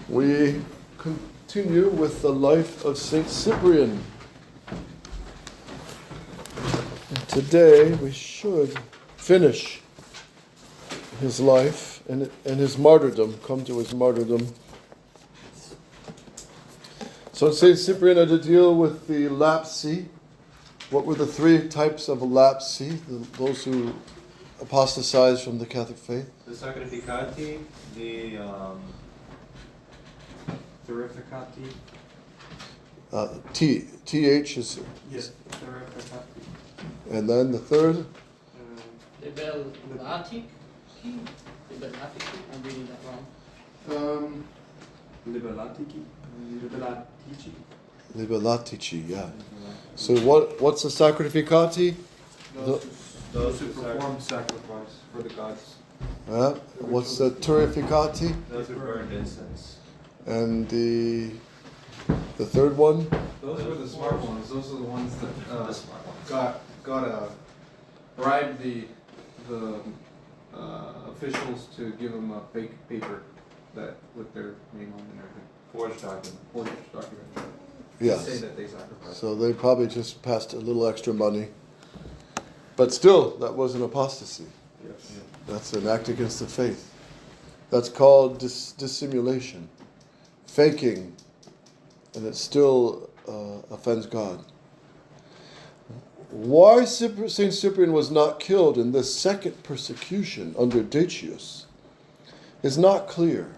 We continue with the life of Saint Cyprian. And today we should finish his life and his martyrdom, come to his martyrdom. So Saint Cyprian had to deal with the lapsi. What were the three types of lapsi, those who apostatized from the Catholic faith? The sacrificati, the terrificati. TH is... Yes, terrificati. And then the third? Libellati? I'm reading that wrong. Libellatici. Libellatici. Libellatici, yeah. So what's the sacrificati? Those who perform sacrifice for the gods. What's the terrificati? Those who burned incense. And the third one? Those were the smart ones. Those are the ones that The smart ones. got bribed the officials to give them a fake paper that with their name on it and everything. Forged document. Forged document. Yes. To say that they sacrificed. So they probably just passed a little extra money. But still, that was an apostasy. Yes. That's an act against the faith. That's called dissimulation. Faking. And it still offends God. Why Saint Cyprian was not killed in this second persecution under Decius is not clear.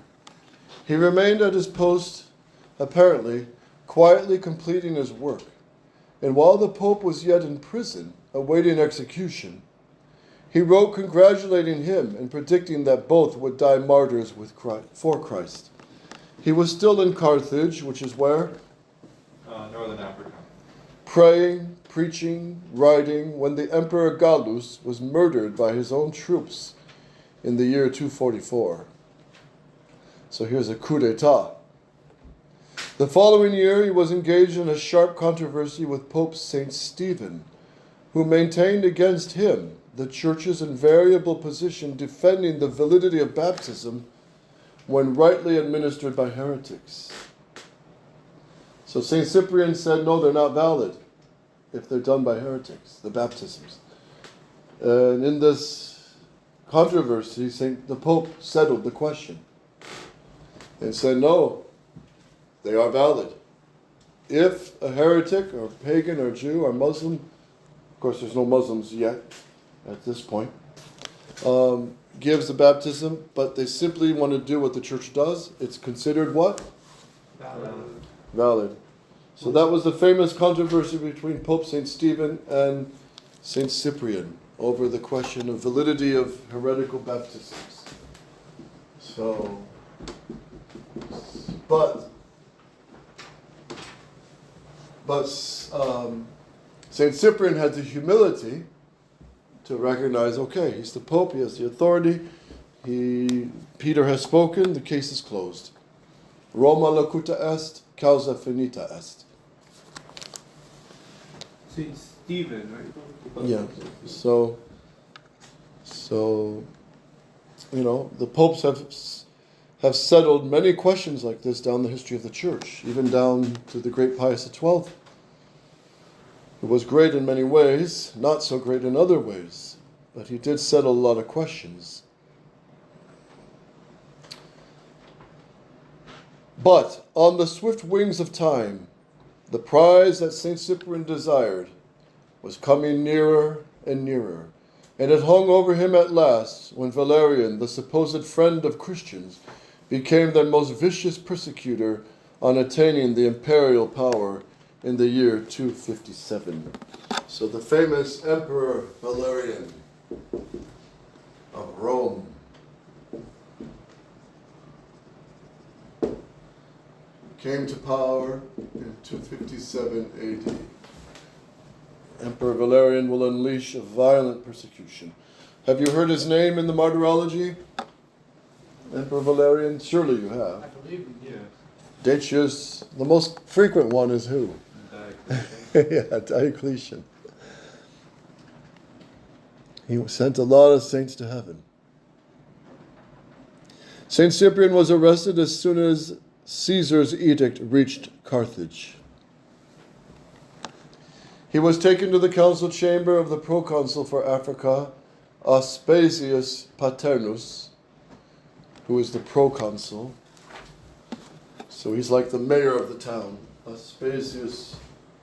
He remained at his post, apparently, quietly completing his work. And while the Pope was yet in prison, awaiting execution, he wrote congratulating him and predicting that both would die martyrs for Christ. He was still in Carthage, which is where? Northern Africa. Praying, preaching, writing, when the Emperor Gallus was murdered by his own troops in the year 244. So here's a coup d'etat. The following year, he was engaged in a sharp controversy with Pope Saint Stephen, who maintained against him the Church's invariable position defending the validity of baptism when rightly administered by heretics. So Saint Cyprian said, no, they're not valid if they're done by heretics, the baptisms. And in this controversy, the Pope settled the question and said, no, they are valid. If a heretic or pagan or Jew or Muslim, of course there's no Muslims yet at this point, gives the baptism, but they simply want to do what the Church does, it's considered what? Valid. So that was the famous controversy between Pope St. Stephen and St. Cyprian over the question of validity of heretical baptisms. So, but St. Cyprian had the humility to recognize, okay, he's the Pope, he has the authority, Peter has spoken, the case is closed. Roma locuta est, causa finita est. Saint Stephen, right? Yeah. So the popes have settled many questions like this down the history of the Church, even down to the great Pius XII. It was great in many ways, not so great in other ways, but he did settle a lot of questions. But on the swift wings of time, the prize that St. Cyprian desired was coming nearer and nearer, and it hung over him at last when Valerian, the supposed friend of Christians, became their most vicious persecutor on attaining the imperial power in the year 257. So the famous Emperor Valerian of Rome came to power in 257 AD. Emperor Valerian will unleash a violent persecution. Have you heard his name in the Martyrology? Emperor Valerian? Surely you have. I believe we do. Decius, the most frequent one is who? Yeah, Diocletian. He sent a lot of saints to heaven. Saint Cyprian was arrested as soon as Caesar's edict reached Carthage. He was taken to the council chamber of the proconsul for Africa, Aspasius Paternus, who is the proconsul. So he's like the mayor of the town, Aspasius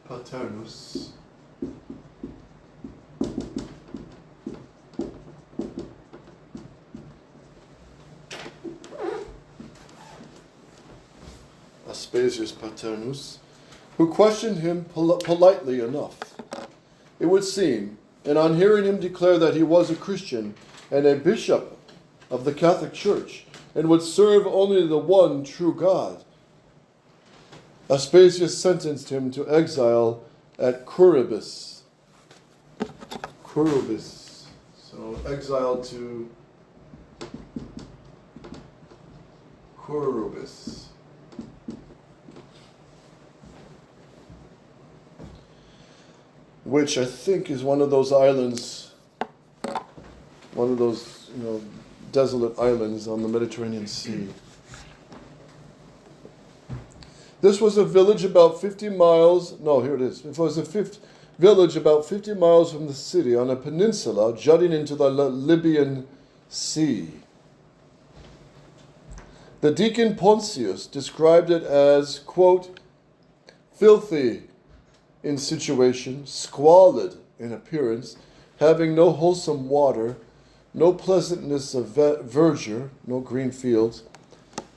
Paternus. Aspasius Paternus, who questioned him politely enough, it would seem, and on hearing him declare that he was a Christian and a bishop of the Catholic Church, and would serve only the one true God, Aspasius sentenced him to exile at Curubis. Curubis. So exiled to Curubis. Which I think is one of those islands, one of those, desolate islands on the Mediterranean Sea. This was a village about 50 miles, no, here it is. It was a village about 50 miles from the city on a peninsula jutting into the Libyan Sea. The deacon Pontius described it as, quote, filthy in situation, squalid in appearance, having no wholesome water, no pleasantness of verdure, no green fields,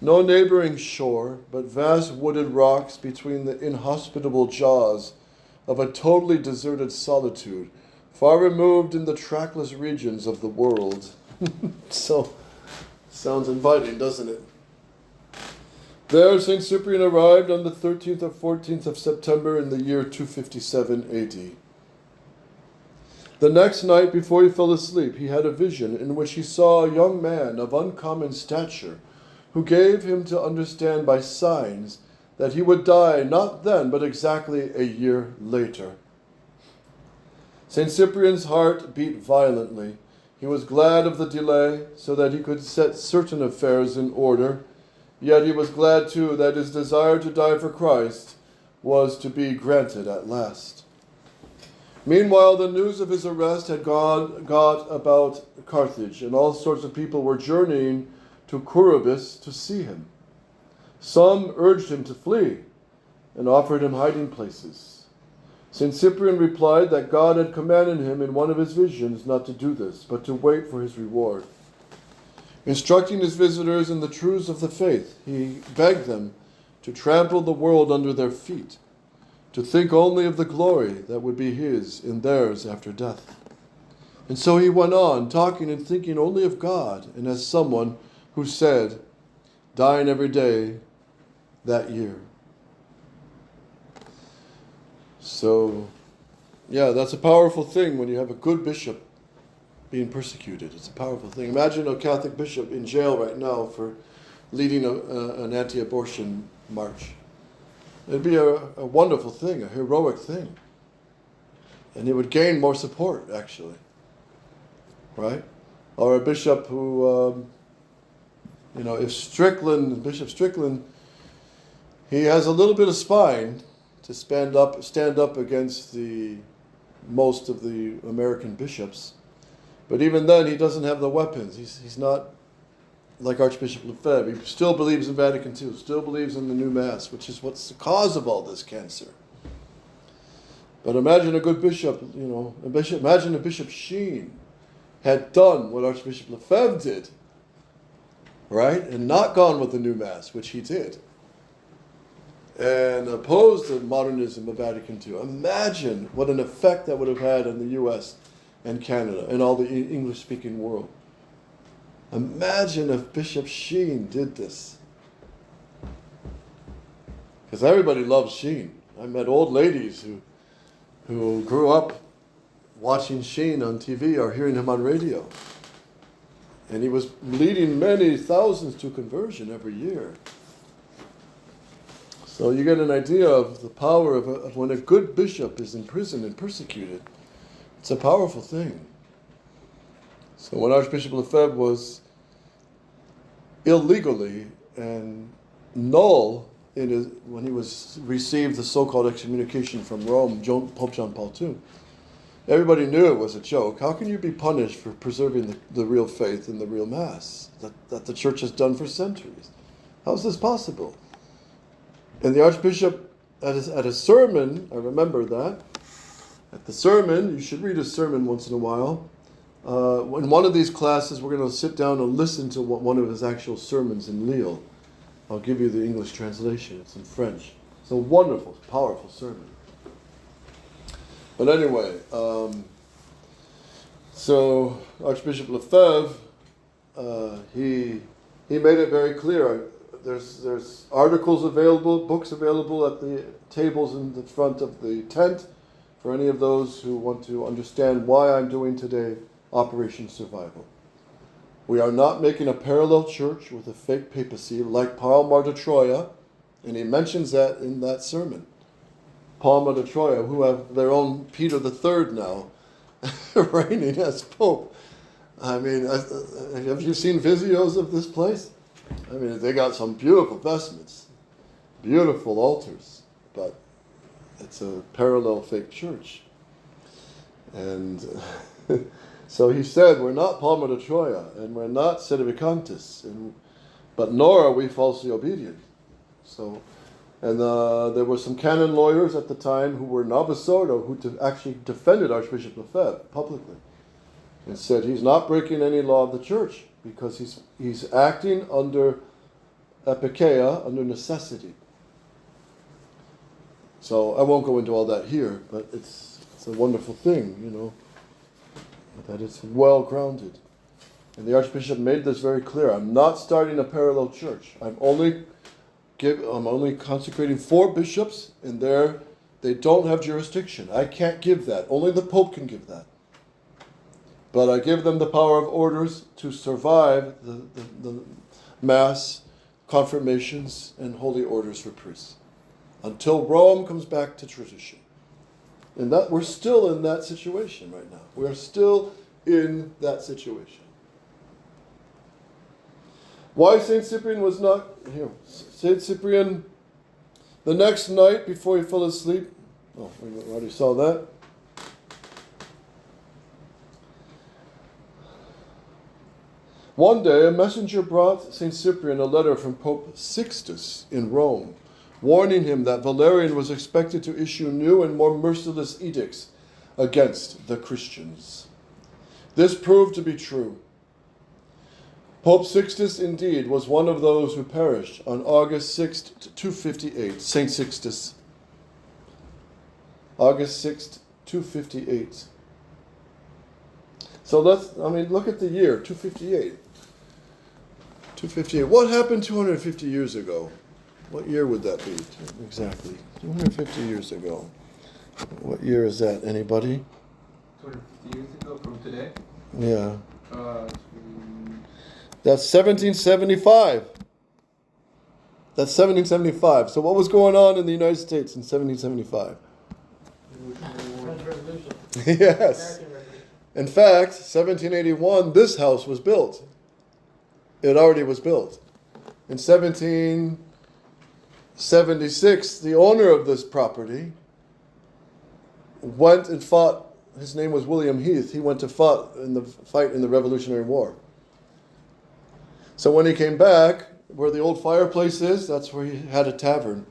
no neighboring shore, but vast wooded rocks between the inhospitable jaws of a totally deserted solitude, far removed in the trackless regions of the world. So, sounds inviting, doesn't it? There, St. Cyprian arrived on the 13th or 14th of September in the year 257 AD. The next night, before he fell asleep, he had a vision in which he saw a young man of uncommon stature, who gave him to understand by signs that he would die not then, but exactly a year later. St. Cyprian's heart beat violently. He was glad of the delay, so that he could set certain affairs in order. Yet he was glad, too, that his desire to die for Christ was to be granted at last. Meanwhile, the news of his arrest had got about Carthage, and all sorts of people were journeying to Curubis to see him. Some urged him to flee and offered him hiding places. St. Cyprian replied that God had commanded him in one of his visions not to do this, but to wait for his reward. Instructing his visitors in the truths of the faith, he begged them to trample the world under their feet, to think only of the glory that would be his and theirs after death. And so he went on, talking and thinking only of God, and as someone who said, dying every day that year. So, yeah, that's a powerful thing when you have a good bishop being persecuted. It's a powerful thing. Imagine a Catholic bishop in jail right now for leading an anti-abortion march. It'd be a wonderful thing, a heroic thing. And he would gain more support, actually. Right? Or a bishop who, if Bishop Strickland, he has a little bit of spine to stand up against most of the American bishops. But even then, he doesn't have the weapons. He's not like Archbishop Lefebvre. He still believes in Vatican II, still believes in the new Mass, which is what's the cause of all this cancer. But imagine a good bishop, imagine if Bishop Sheen had done what Archbishop Lefebvre did, right? And not gone with the new Mass, which he did, and opposed the modernism of Vatican II. Imagine what an effect that would have had on the U.S. and Canada and all the English-speaking world. Imagine if Bishop Sheen did this. Because everybody loves Sheen. I met old ladies who grew up watching Sheen on TV or hearing him on radio. And he was leading many thousands to conversion every year. So you get an idea of the power of when a good bishop is in prison and persecuted. It's a powerful thing. So when Archbishop Lefebvre was illegally and null when he received the so-called excommunication from Rome, Pope John Paul II. Everybody knew it was a joke. How can you be punished for preserving the real faith in the real Mass that the Church has done for centuries? How is this possible? And the Archbishop, at his sermon, I remember that, at the sermon, you should read a sermon once in a while. In one of these classes, we're going to sit down and listen to one of his actual sermons in Lille. I'll give you the English translation. It's in French. It's a wonderful, powerful sermon. But anyway, so Archbishop Lefebvre, he made it very clear. There's articles available, books available at the tables in the front of the tent for any of those who want to understand why I'm doing today Operation Survival. We are not making a parallel church with a fake papacy like Palma de Troya, and he mentions that in that sermon. Palma de Troya, who have their own Peter III now, reigning as Pope. I mean, have you seen videos of this place? I mean, they got some beautiful vestments, beautiful altars, but it's a parallel fake church. And so he said, we're not Palma de Troya, and we're not Sedevacantis, but nor are we falsely obedient. So, and there were some canon lawyers at the time who were novice ordo who actually defended Archbishop Lefebvre publicly and said he's not breaking any law of the church because he's acting under epikeia, under necessity. So I won't go into all that here, but it's a wonderful thing, you know, that it's well grounded. And the Archbishop made this very clear. I'm not starting a parallel church. I'm only consecrating 4 bishops, and they don't have jurisdiction. I can't give that. Only the Pope can give that. But I give them the power of orders to survive the Mass, confirmations, and holy orders for priests until Rome comes back to tradition. And that we're still in that situation right now. We're still in that situation. Why St. Cyprian was not here? St. Cyprian, the next night before he fell asleep, we already saw that. One day, a messenger brought St. Cyprian a letter from Pope Sixtus in Rome, warning him that Valerian was expected to issue new and more merciless edicts against the Christians. This proved to be true. Pope Sixtus, indeed, was one of those who perished on August 6th, 258. St. Sixtus. August 6th, 258. So look at the year, 258. 258. What happened 250 years ago? What year would that be? Exactly. 250 years ago. What year is that? Anybody? 250 years ago from today? Yeah. That's 1775. That's 1775. So what was going on in the United States in 1775? French Revolution. Yes. In fact, 1781, this house was built. It already was built. In 1776, the owner of this property went and fought. His name was William Heath. He went to fight in the Revolutionary War. So when he came back, where the old fireplace is, that's where he had a tavern.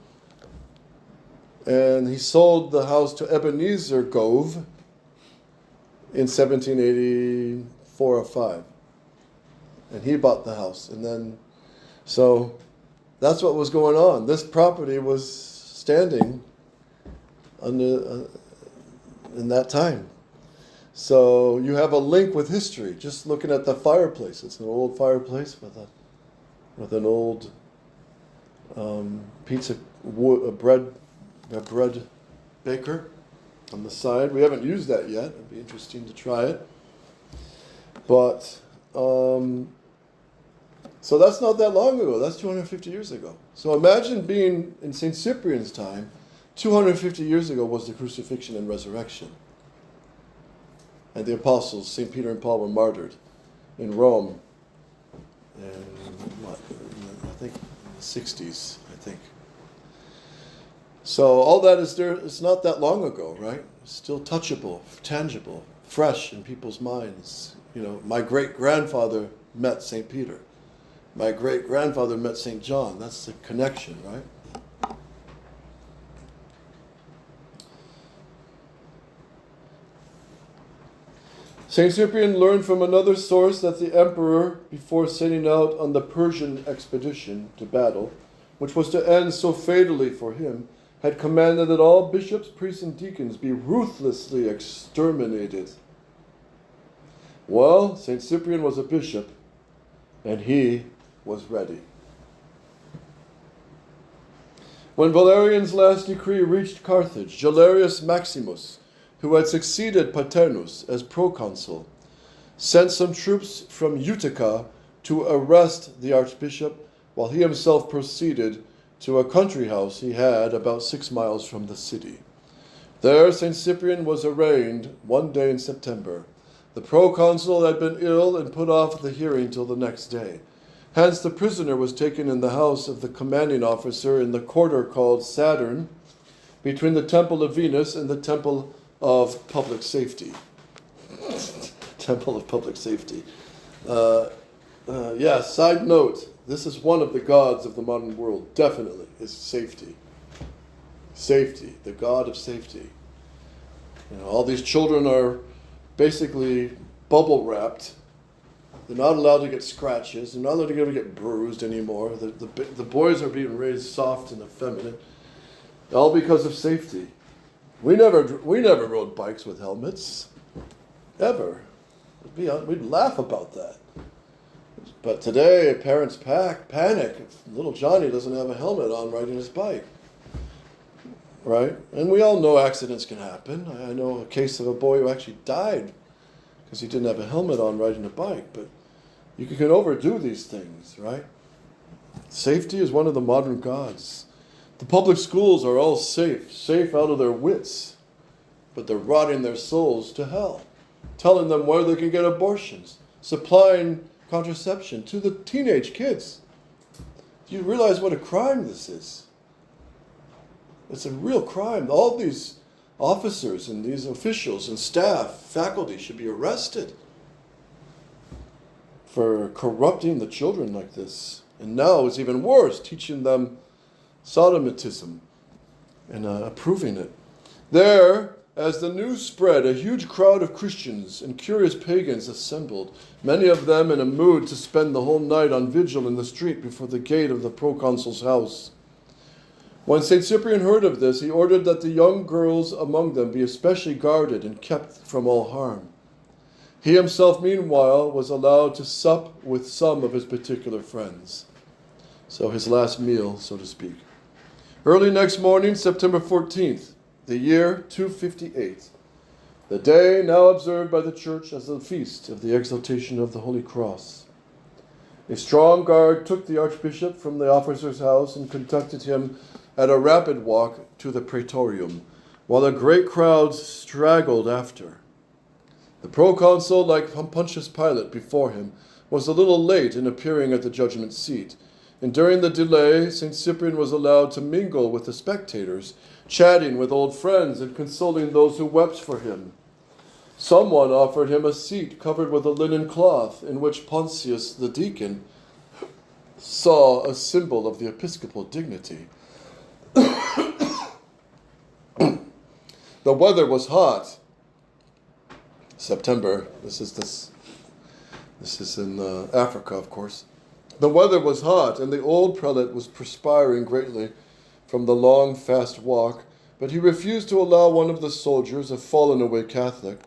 And he sold the house to Ebenezer Gove in 1784 or 5. And he bought the house. And then, so that's what was going on. This property was standing in that time. So you have a link with history, just looking at the fireplace. It's an old fireplace with an old bread baker on the side. We haven't used that yet. It'd be interesting to try it. But so that's not that long ago. That's 250 years ago. So imagine being in St. Cyprian's time. 250 years ago was the crucifixion and resurrection. And the apostles, St. Peter and Paul, were martyred in Rome. And I think 60s, I think. So all that is there. It's not that long ago, right? It's still touchable, tangible, fresh in people's minds. You know, my great-grandfather met St. Peter. My great-grandfather met St. John. That's the connection, right? St. Cyprian learned from another source that the emperor, before setting out on the Persian expedition to battle, which was to end so fatally for him, had commanded that all bishops, priests, and deacons be ruthlessly exterminated. Well, St. Cyprian was a bishop, and he was ready. When Valerian's last decree reached Carthage, Galerius Maximus, who had succeeded Paternus as proconsul, sent some troops from Utica to arrest the archbishop, while he himself proceeded to a country house he had about 6 miles from the city. There St. Cyprian was arraigned one day in September. The proconsul had been ill and put off the hearing till the next day. Hence the prisoner was taken in the house of the commanding officer in the quarter called Saturn, between the Temple of Venus and the Temple of Public Safety. Temple of Public Safety. Side note, this is one of the gods of the modern world, definitely, is safety. Safety, the god of safety. You know, all these children are basically bubble wrapped. They're not allowed to get scratches. They're not allowed to get bruised anymore. The boys are being raised soft and effeminate, all because of safety. We never rode bikes with helmets, ever. We'd laugh about that. But today, parents panic if little Johnny doesn't have a helmet on riding his bike. Right? And we all know accidents can happen. I know a case of a boy who actually died because he didn't have a helmet on riding a bike. But you can overdo these things, right? Safety is one of the modern gods. The public schools are all safe out of their wits, but they're rotting their souls to hell, telling them where they can get abortions, supplying contraception to the teenage kids. Do you realize what a crime this is? It's a real crime. All these officers and these officials and staff, faculty should be arrested for corrupting the children like this. And now it's even worse, teaching them sodomitism and approving it. There, as the news spread, a huge crowd of Christians and curious pagans assembled, many of them in a mood to spend the whole night on vigil in the street before the gate of the proconsul's house. When St. Cyprian heard of this, he ordered that the young girls among them be especially guarded and kept from all harm. He himself, meanwhile, was allowed to sup with some of his particular friends. So his last meal, so to speak. Early next morning, September 14th, the year 258, the day now observed by the Church as the feast of the exaltation of the Holy Cross. A strong guard took the archbishop from the officer's house and conducted him at a rapid walk to the praetorium, while a great crowd straggled after. The proconsul, like Pontius Pilate before him, was a little late in appearing at the judgment seat, and during the delay, St. Cyprian was allowed to mingle with the spectators, chatting with old friends and consoling those who wept for him. Someone offered him a seat covered with a linen cloth, in which Pontius the deacon saw a symbol of the episcopal dignity. The weather was hot. September. This is in Africa, of course. The weather was hot, and the old prelate was perspiring greatly from the long, fast walk, but he refused to allow one of the soldiers, a fallen-away Catholic,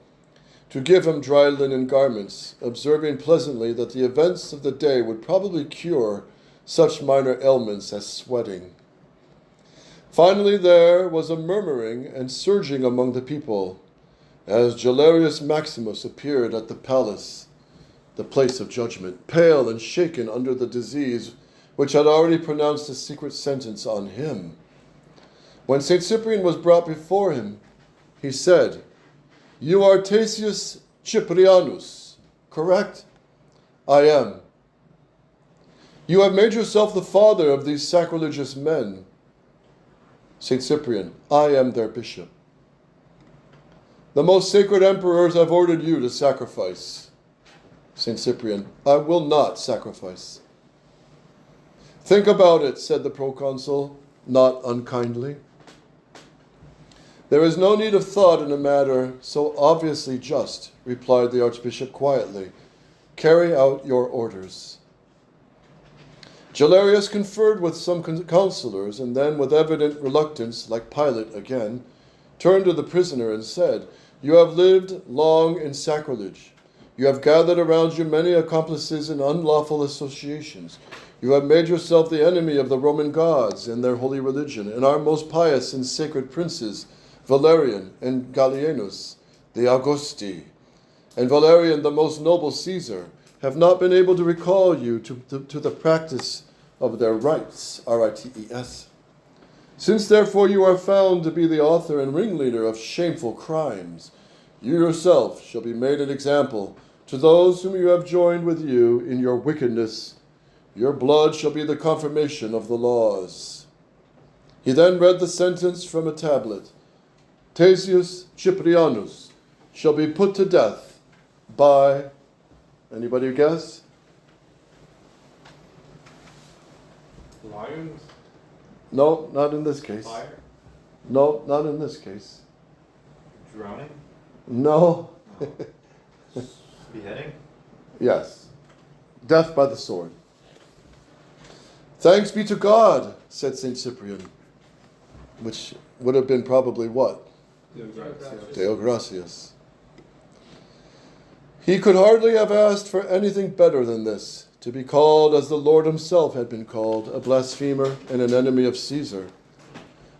to give him dry linen garments, observing pleasantly that the events of the day would probably cure such minor ailments as sweating. Finally, there was a murmuring and surging among the people as Galerius Maximus appeared at the palace, the place of judgment, pale and shaken under the disease which had already pronounced a secret sentence on him. When St. Cyprian was brought before him, he said, "You are Tasius Cyprianus, correct?" "I am." You have made yourself the father of these sacrilegious men. St. Cyprian, I am their bishop. The most sacred emperors have ordered you to sacrifice. St. Cyprian, I will not sacrifice. Think about it, said the proconsul, not unkindly. There is no need of thought in a matter so obviously just, replied the archbishop quietly. Carry out your orders. Galerius conferred with some counselors, and then, with evident reluctance, like Pilate again, turned to the prisoner and said, You have lived long in sacrilege. You have gathered around you many accomplices in unlawful associations. You have made yourself the enemy of the Roman gods and their holy religion, and our most pious and sacred princes, Valerian and Gallienus, the Augusti, and Valerian, the most noble Caesar, have not been able to recall you to the practice of their rites, R-I-T-E-S. Since therefore you are found to be the author and ringleader of shameful crimes, you yourself shall be made an example to those whom you have joined with you in your wickedness. Your blood shall be the confirmation of the laws. He then read the sentence from a tablet. Tasius Cyprianus shall be put to death by... Anybody guess? Lions? No, not in this case. Fire? No, not in this case. Drowning? No. Beheading? Yes. Death by the sword. Thanks be to God, said St. Cyprian, which would have been probably what? Deo gratias. He could hardly have asked for anything better than this, to be called, as the Lord himself had been called, a blasphemer and an enemy of Caesar.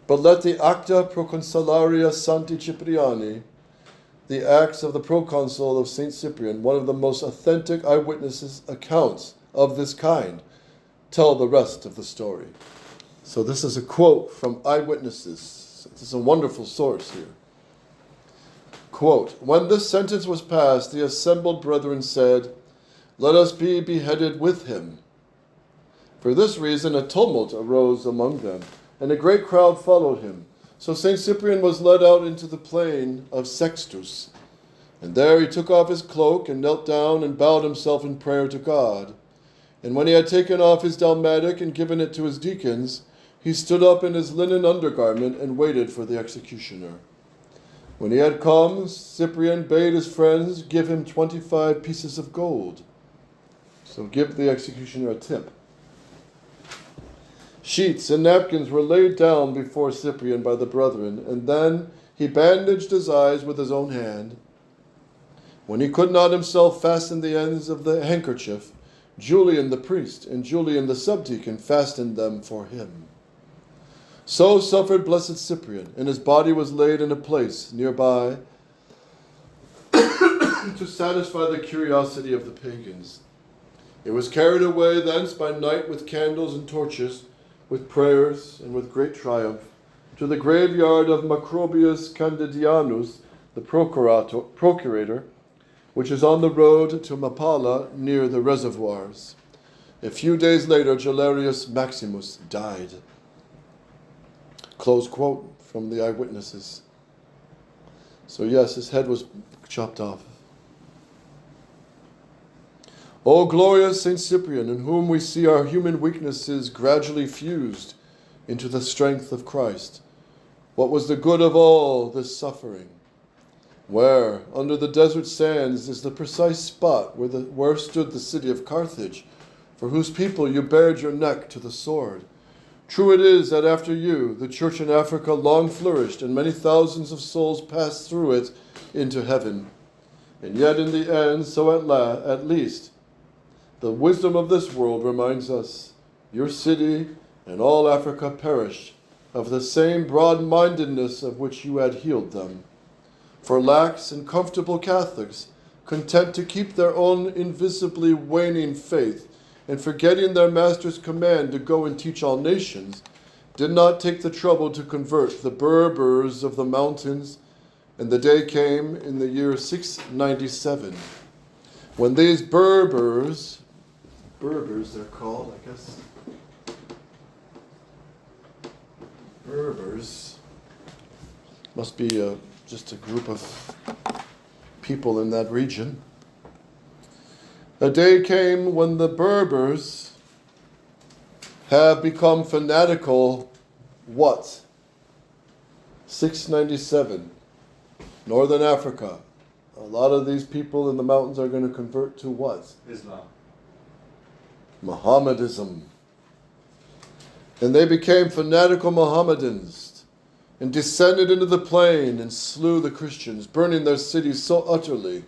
But let the Acta Proconsularia Sancti Cipriani, the Acts of the Proconsul of St. Cyprian, one of the most authentic eyewitnesses' accounts of this kind, tell the rest of the story. So this is a quote from eyewitnesses. This is a wonderful source here. Quote, When this sentence was passed, the assembled brethren said, Let us be beheaded with him. For this reason a tumult arose among them, and a great crowd followed him. So St. Cyprian was led out into the plain of Sextus, and there he took off his cloak and knelt down and bowed himself in prayer to God. And when he had taken off his dalmatic and given it to his deacons, he stood up in his linen undergarment and waited for the executioner. When he had come, Cyprian bade his friends give him 25 pieces of gold. So give the executioner a tip. Sheets and napkins were laid down before Cyprian by the brethren, and then he bandaged his eyes with his own hand. When he could not himself fasten the ends of the handkerchief, Julian the priest and Julian the subdeacon fastened them for him. So suffered blessed Cyprian, and his body was laid in a place nearby to satisfy the curiosity of the pagans. It was carried away thence by night with candles and torches, with prayers and with great triumph, to the graveyard of Macrobius Candidianus, the procurator, which is on the road to Mapala near the reservoirs. A few days later, Galerius Maximus died. Close quote from the eyewitnesses. So yes, his head was chopped off. O glorious St. Cyprian, in whom we see our human weaknesses gradually fused into the strength of Christ, what was the good of all this suffering? Where, under the desert sands, is the precise spot where stood the city of Carthage, for whose people you bared your neck to the sword? True it is that after you, the church in Africa long flourished, and many thousands of souls passed through it into heaven. And yet in the end, so at least, the wisdom of this world reminds us, your city and all Africa perished of the same broad-mindedness of which you had healed them. For lax and comfortable Catholics, content to keep their own invisibly waning faith, and forgetting their master's command to go and teach all nations, did not take the trouble to convert the Berbers of the mountains, and the day came in the year 697, when these Berbers Berbers, they're called, I guess. Berbers. Must be just a group of people in that region. A day came when the Berbers have become fanatical. What? 697. Northern Africa. A lot of these people in the mountains are going to convert to what? Islam. Mohammedism. And they became fanatical Mohammedans and descended into the plain and slew the Christians, burning their cities so utterly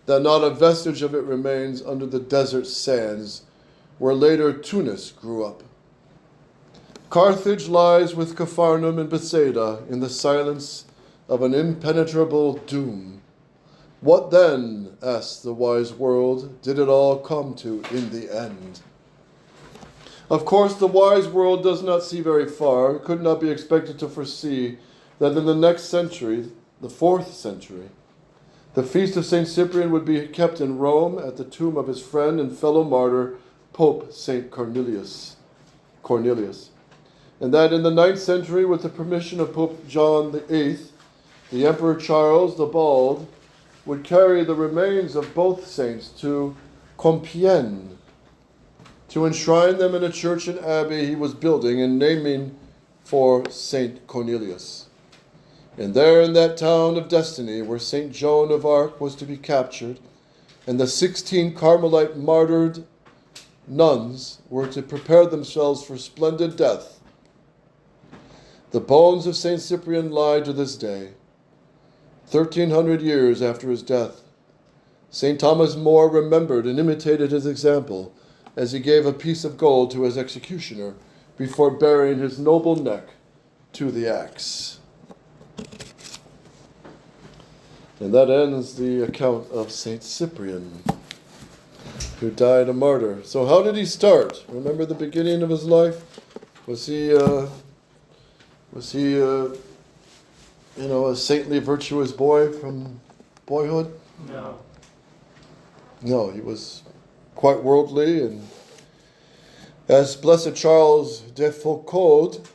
that not a vestige of it remains under the desert sands where later Tunis grew up. Carthage lies with Capharnaum and Bethsaida in the silence of an impenetrable doom. What then, asks the wise world, did it all come to in the end? Of course, the wise world does not see very far. It could not be expected to foresee that in the next century, the 4th century, the feast of St. Cyprian would be kept in Rome at the tomb of his friend and fellow martyr, Pope St. Cornelius. And that in the 9th century, with the permission of Pope John VIII, the Emperor Charles the Bald would carry the remains of both saints to Compiègne to enshrine them in a church and abbey he was building and naming for St. Cornelius. And there in that town of destiny where St. Joan of Arc was to be captured and the 16 Carmelite martyred nuns were to prepare themselves for splendid death, the bones of St. Cyprian lie to this day. 1,300 years after his death, St. Thomas More remembered and imitated his example as he gave a piece of gold to his executioner before burying his noble neck to the axe. And that ends the account of St. Cyprian, who died a martyr. So how did he start? Remember the beginning of his life? Was he a saintly, virtuous boy from boyhood? No. No, he was quite worldly, and as Blessed Charles de Foucauld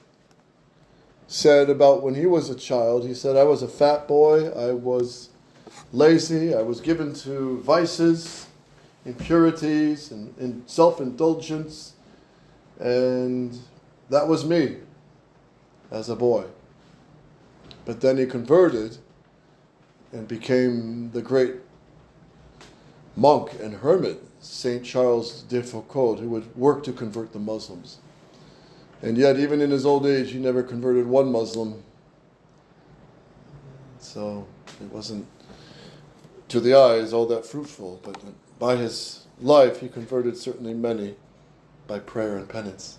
said about when he was a child, he said, I was a fat boy, I was lazy, I was given to vices, impurities, and self-indulgence, and that was me as a boy. But then he converted and became the great monk and hermit, St. Charles de Foucauld, who would work to convert the Muslims. And yet, even in his old age, he never converted one Muslim. So it wasn't, to the eyes, all that fruitful. But by his life, he converted certainly many by prayer and penance.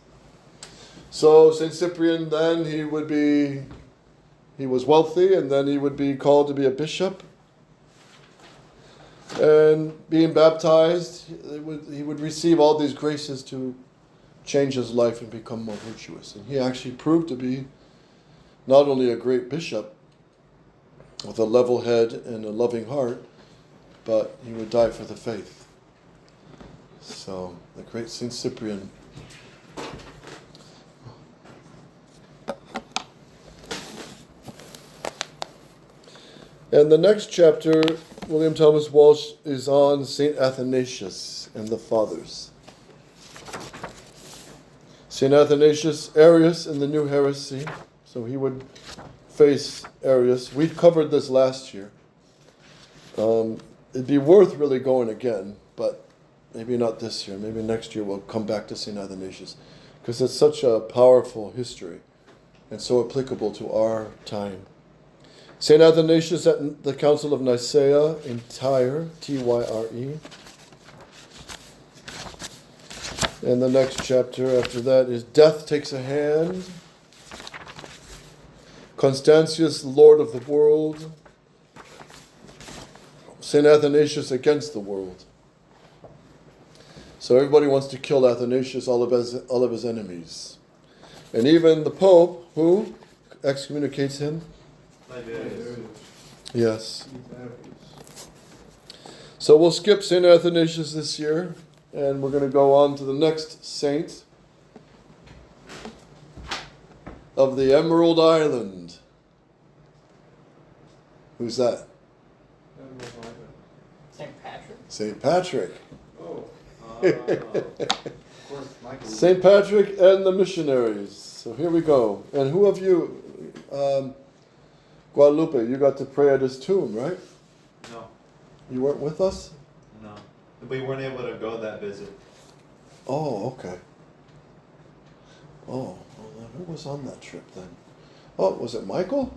So St. Cyprian, then, he was wealthy, and then he would be called to be a bishop. And being baptized, he would receive all these graces to change his life and become more virtuous. And he actually proved to be not only a great bishop with a level head and a loving heart, but he would die for the faith. So, the great St. Cyprian. And the next chapter, William Thomas Walsh, is on St. Athanasius and the Fathers. St. Athanasius, Arius and the new heresy. So he would face Arius. We covered this last year. It'd be worth really going again, but maybe not this year. Maybe next year we'll come back to St. Athanasius, because it's such a powerful history and so applicable to our time. St. Athanasius at the Council of Nicaea in Tyre, Tyre. And the next chapter after that is Death Takes a Hand. Constantius, Lord of the World. St. Athanasius against the world. So everybody wants to kill Athanasius, all of his enemies. And even the Pope, who excommunicates him. Yes. So we'll skip St. Athanasius this year. and we're going to go on to the next saint of the Emerald Island. Who's that? St. Patrick. St. Patrick. Oh. Of course, Michael. St. Patrick and the missionaries. So here we go. And who of you, Guadalupe, you got to pray at his tomb, right? No, You weren't with us? no. We weren't able to go that visit. Oh, okay. Oh, well, then who was on that trip then? Oh, was it Michael?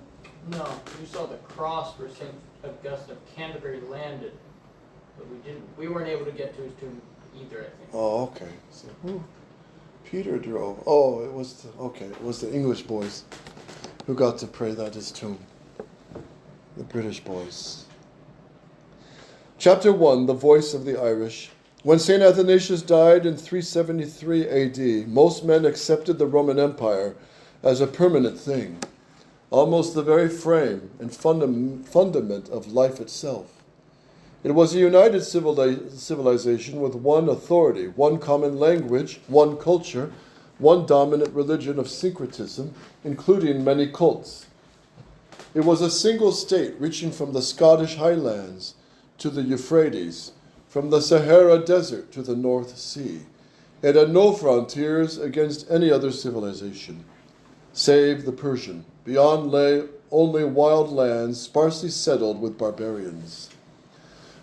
No, you saw the cross where St. Augustine of Canterbury landed, but we weren't able to get to his tomb either, I think. Oh, okay. So who? Peter drove. Oh, it was the English boys who got to pray at his tomb. The British boys. Chapter 1, The Voice of the Irish. When St. Athanasius died in 373 AD, most men accepted the Roman Empire as a permanent thing, almost the very frame and fundament of life itself. It was a united civilization with one authority, one common language, one culture, one dominant religion of syncretism, including many cults. It was a single state reaching from the Scottish highlands to the Euphrates, from the Sahara Desert to the North Sea. It had no frontiers against any other civilization, save the Persian. Beyond lay only wild lands sparsely settled with barbarians.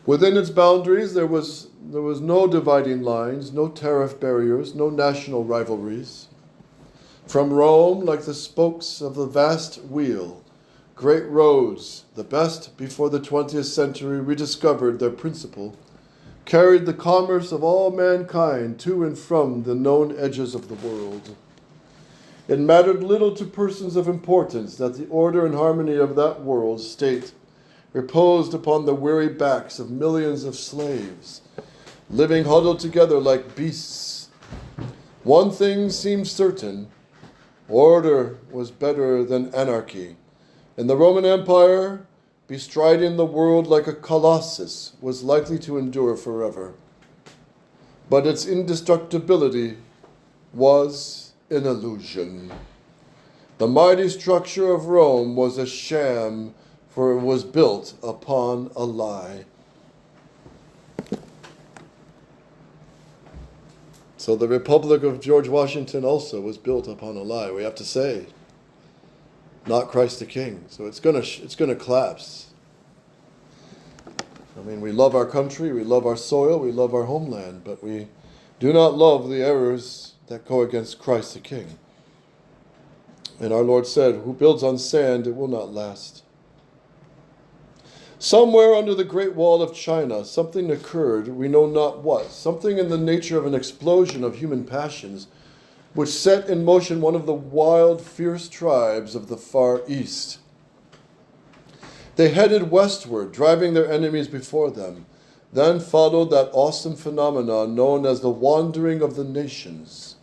Within its boundaries there was no dividing lines, no tariff barriers, no national rivalries. From Rome, like the spokes of the vast wheel, great roads, the best before the 20th century rediscovered their principle, carried the commerce of all mankind to and from the known edges of the world. It mattered little to persons of importance that the order and harmony of that world state reposed upon the weary backs of millions of slaves, living huddled together like beasts. One thing seemed certain: order was better than anarchy, and the Roman Empire, bestriding the world like a colossus, was likely to endure forever. But its indestructibility was an illusion. The mighty structure of Rome was a sham, for it was built upon a lie. So the Republic of George Washington also was built upon a lie, we have to say. Not Christ the King. So it's gonna collapse. I mean, we love our country, we love our soil, we love our homeland, but we do not love the errors that go against Christ the King. And our Lord said, who builds on sand, it will not last. Somewhere under the Great Wall of China, something occurred, we know not what, something in the nature of an explosion of human passions, which set in motion one of the wild, fierce tribes of the Far East. They headed westward, driving their enemies before them. Then followed that awesome phenomenon known as the wandering of the nations,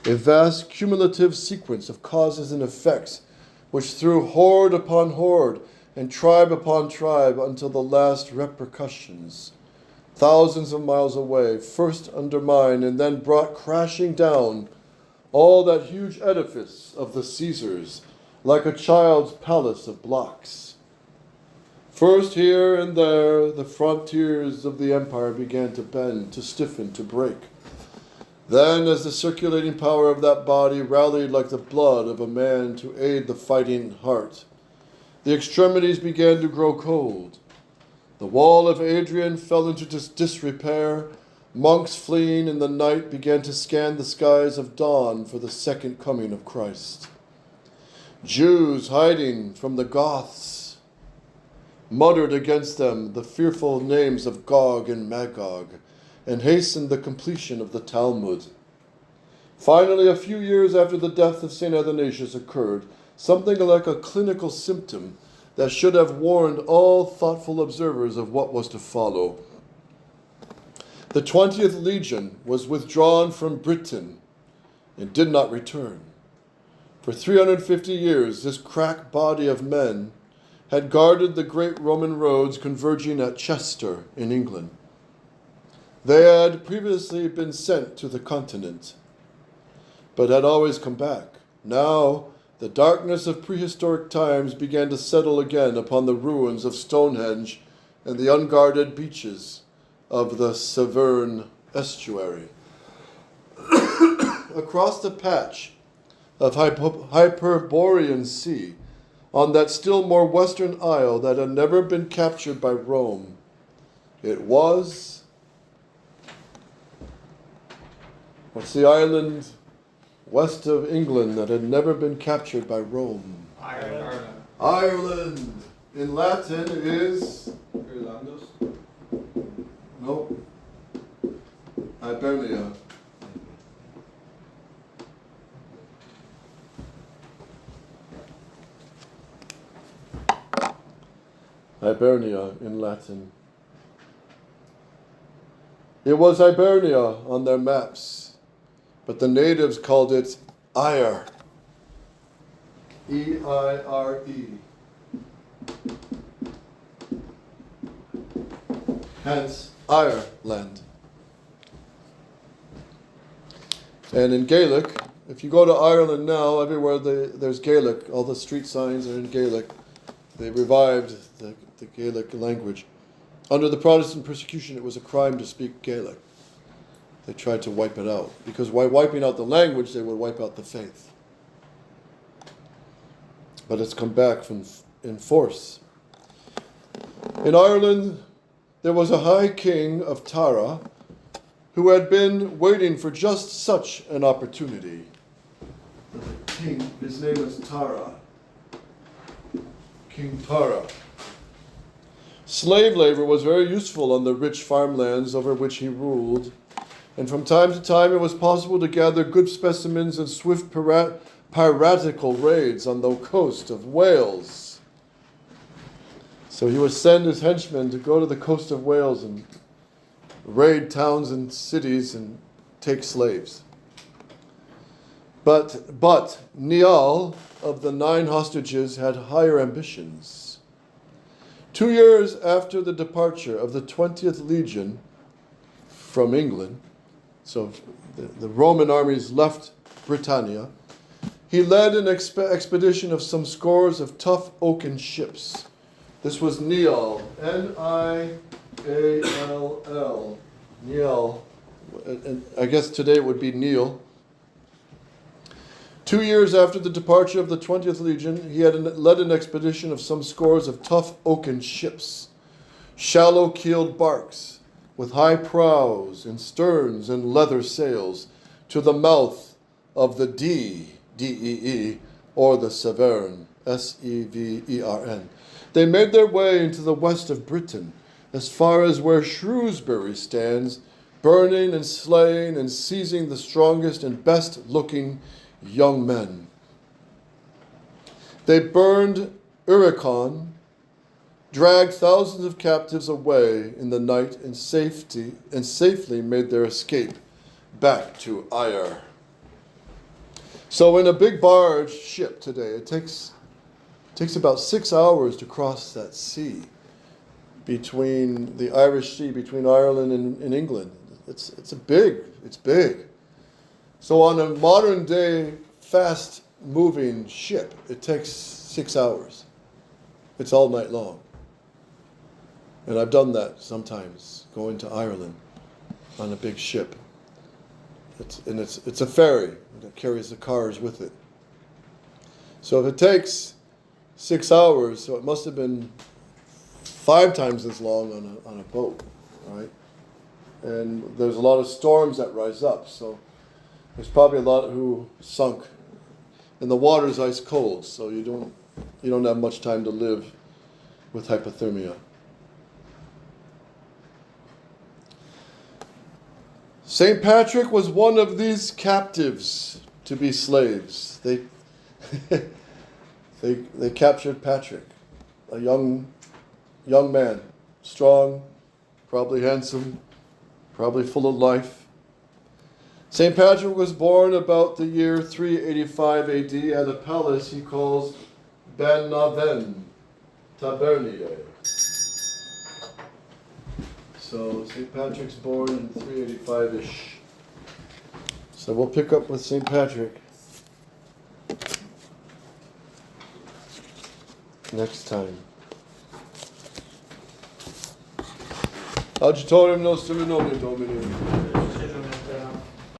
a vast cumulative sequence of causes and effects, which threw horde upon horde, and tribe upon tribe until the last repercussions, thousands of miles away, first undermined and then brought crashing down all that huge edifice of the Caesars, like a child's palace of blocks. First here and there, the frontiers of the empire began to bend, to stiffen, to break. Then, as the circulating power of that body rallied like the blood of a man to aid the fighting heart, the extremities began to grow cold. The wall of Adrian fell into disrepair. Monks fleeing in the night began to scan the skies of dawn for the second coming of Christ. Jews hiding from the Goths muttered against them the fearful names of Gog and Magog, and hastened the completion of the Talmud. Finally, a few years after the death of St. Athanasius occurred something like a clinical symptom that should have warned all thoughtful observers of what was to follow. The 20th Legion was withdrawn from Britain and did not return. For 350 years, this crack body of men had guarded the great Roman roads converging at Chester in England. They had previously been sent to the continent, but had always come back. Now, the darkness of prehistoric times began to settle again upon the ruins of Stonehenge and the unguarded beaches of the Severn estuary. Across the patch of Hyperborean Sea, on that still more western isle that had never been captured by Rome, it was... What's the island west of England that had never been captured by Rome? Ireland. Ireland, in Latin, is... Irlandos. Nope. Hibernia. Hibernia in Latin. It was Hibernia on their maps, but the natives called it Eire. E-I-R-E. Hence, Ireland. And in Gaelic, if you go to Ireland now, everywhere there's Gaelic, all the street signs are in Gaelic. They revived the Gaelic language. Under the Protestant persecution, it was a crime to speak Gaelic. They tried to wipe it out, because by wiping out the language, they would wipe out the faith. But it's come back in force. In Ireland, there was a high king of Tara who had been waiting for just such an opportunity. The king, his name is Tara. King Tara. Slave labor was very useful on the rich farmlands over which he ruled, and from time to time it was possible to gather good specimens in swift piratical raids on the coast of Wales. So he would send his henchmen to go to the coast of Wales and raid towns and cities and take slaves. But Niall of the 9 hostages had higher ambitions. 2 years after the departure of the 20th Legion from England, so the Roman armies left Britannia, he led an expedition of some scores of tough oaken ships. This was Niall, N-I-A-L-L, Niall, and I guess today it would be Neil. 2 years after the departure of the 20th Legion, he had led an expedition of some scores of tough oaken ships, shallow-keeled barks with high prows and sterns and leather sails, to the mouth of the D-E-E, or the Severn, S-E-V-E-R-N. They made their way into the west of Britain, as far as where Shrewsbury stands, burning and slaying and seizing the strongest and best-looking young men. They burned Uricon, dragged thousands of captives away in the night, and safely made their escape back to Eire. So in a big barge ship today, it takes about 6 hours to cross that sea between the Irish Sea, between Ireland and England. It's big. So on a modern day fast moving ship, it takes 6 hours. It's all night long. And I've done that sometimes, going to Ireland on a big ship. It's a ferry that carries the cars with it. So if it takes 6 hours, so it must have been 5 times as long on a boat, right? And there's a lot of storms that rise up, so there's probably a lot who sunk. And the water's ice cold, so you don't have much time to live with hypothermia. St. Patrick was one of these captives to be slaves. They captured Patrick, a young man, strong, probably handsome, probably full of life. St. Patrick was born about the year 385 AD at a palace he calls Bennaven Tabernier. So St. Patrick's born in 385-ish. So we'll pick up with St. Patrick next time. Agitorum nostrum in nomine Domini.